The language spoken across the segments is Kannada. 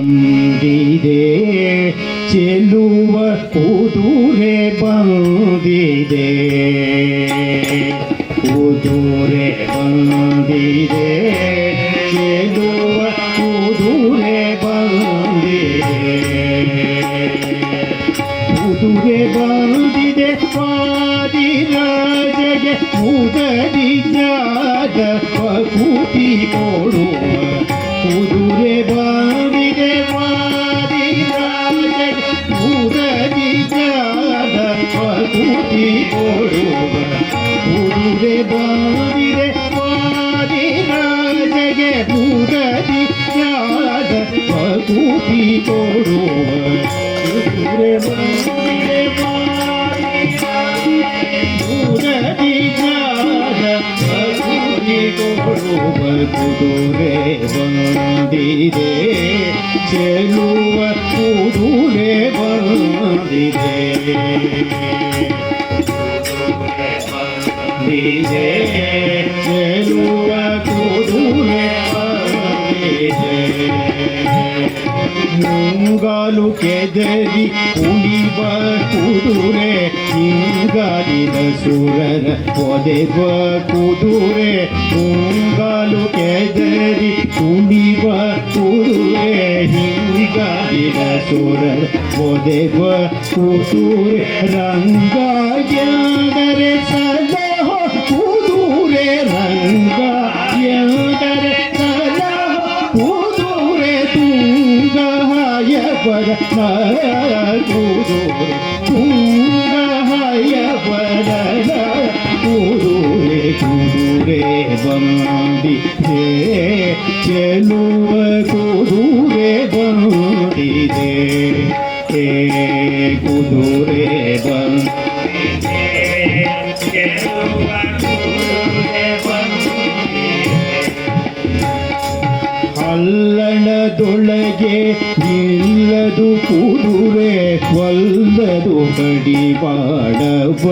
ಬಂದಿದೆ ಚೆಲ್ಲುವ ಕುದುರೆ ಬಂದಿದೆ ಕುದುರೆ ಬಂದಿದೆ ಚೆಲ್ಲುವ ಕುದುರೆ ಬಂದಿದೆ ಕುದುರೆ ಬಂದಿದೆ ವಾದಿರಾಜಗೆ ಮುದರಿ ಜಾದ ಕೂತಿ ಕೊಡುವ ಕುದುರೆ ಬಂದಿದೆ ವಾದಿರಾಜಗೆ ಮುದರಿ ಜಾದ ಕೂತಿ ಕೊಡುವ ಕುದುರೆ ಬಂದಿದೆ ವಾದಿರಾಜಗೆ ಮುದರಿ ಜಾದ ಕೂತಿ ಕೊಡುವ ಕುದುರೆ ಬಂದಿದೆ ಮುದರಿ ಜಾದ ಕೂತಿ ಕೊಡುವ ಕುದುರೆ ಬಂದಿದೆ ಚೆಲ್ಲುವ ಕುದುರೆ ಬಂದಿದೆ ಬಂದಿದೆ ಚೆಲ್ಲುವ ಕುದುರೆ ಬಂದಿದೆ ಮುಂಗಾಲು ಕೆದರಿ ಉಳಿವ ಕುದುರೆ ಹಿಂಗಾಲಿನ ಸುರರ ಒದೆವ ಕುದುರೆ ಮುಂಗಾಲು ಕೆದರಿ ಉಳಿವ ಕುದುರೆ ಹಿಂಗಾಲಿನ ಸುರರ ಒದೆವ ಕುದುರೆ ರಂಗಾಯದರೆ ಸಲಹ ಕುದುರೆ ರಂಗಾಯದರೆ ಸಲಹ ಕುದುರೆ ತುಂಗಹಾಯಪರ ಕುದುರೆ ತುಂಗಹಾಯಪರ ಕುದುರೆ ಕುದುರೆ ಬಂದಿದೆ ಚೆಲ್ಲುವ ಕುದುರೆ ಬಂದಿದೆ ಕುದುರೆ ಬಂದಿದೆ ಚೆಲ್ಲುವ ಕುದುರೆ ಬಂದಿದೆ ಹಲ್ಲಣದೊಳಗೆ ನಿಲ್ಲದು ಕುದುರೆ ಒಲ್ಲದು ಕಡಿವಾಡವ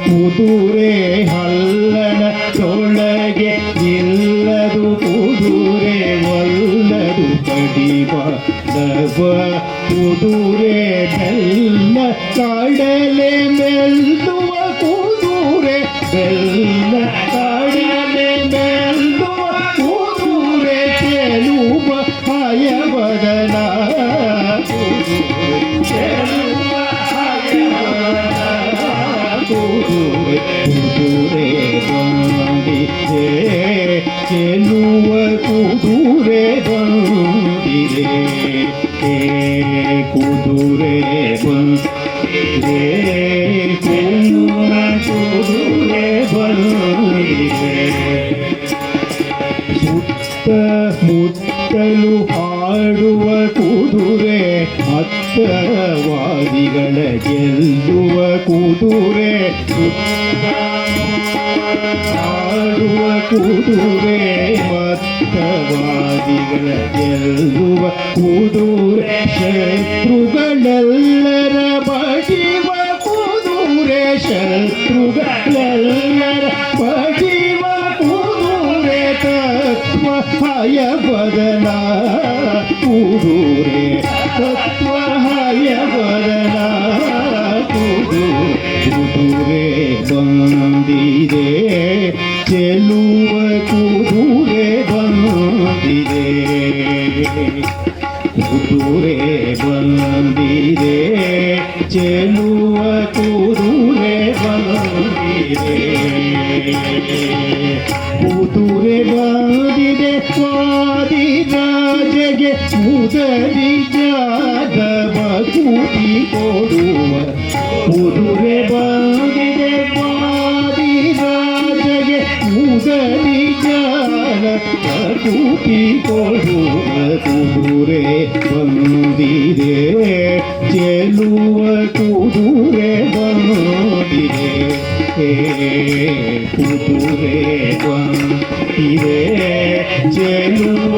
ಕುದುರೆ ಹಲ್ಲಣದೊಳಗೆ ನಿಲ್ಲದು ಕುದುರೆ ಒಲ್ಲದು ಕಡಿವಾಡವ ಕುದುರೆ ಬೆಲ್ಲ ಕಡಲೆ ಮೆಲ್ಲುವ ಕುದುರೆ ಬೆಲ್ಲ ಕಡಲೆ ಮೆಲ್ಲುವ ಕುದುರೆ ಚೆಲುವ ಹಯವದನ ಚೆಲುವ ಹಯವದನ ಕುದುರೆ ಕುದುರೆ ಬಂದಿದೆ ಚೆಲುವ ಕುದುರೆ ಬಂದಿದೆ ಕುದುರೆ ಬಂದಿದೆ ಚೆಲುವ ಕುದುರೆ ಬಂದಿದೆ ಮುತ್ತಲು ಹಾಡುವ ಕುದುರೆ ಅತ್ತವಾದಿಗಳ ಗೆಲ್ಲುವ ಕುದುರೆ ಹಾಡುವ ಕುದುರೆ ಮತ್ತವಾದಿಗಳ ಗೆಲ್ಲುವ ಕುದುರೆ ಶತ್ರುಗಳೆಲ್ಲರ ಬಡಿವ ಕುದುರೆ ಶತ್ರುಗಳೆಲ್ಲರ ಬಡಿವ ಕುದುರೆ ತತ್ವ ಹಯವದನ ಕುದುರೆ ತತ್ವ ಹಯವದನ ಕುದುರೆ ಬಂದಿದೆ ಚೆಲ್ಲುವ ಕುದುರೆ ಬಂದಿದೆ ಕುದುರೆ ಬಂದಿದೆ ಚೆಲ್ಲುವ ಕುದುರೆ ಬಂದಿದೆ ಕುದುರೆ ಬಂದಿದೆ ವಾದಿರಾಜಗೆ ಮುದರಿ ಜಾದವ ಕೂತಿ ಕೊಡುವ ಕುದುರೆ ಬಂದಿದೆ ವಾದಿರಾಜಗೆ ಮುದರಿ ಜಾದವ ಕೂತಿ ಕೊಡುವ ಕುದುರೆ ಬಂದಿದೆ ಚೆಲ್ಲುವ ಕುದುರೆ ಬಂದಿದೆ ಕುದುರೆ ಬಂದಿದೆ ಚೆಲ್ಲುವ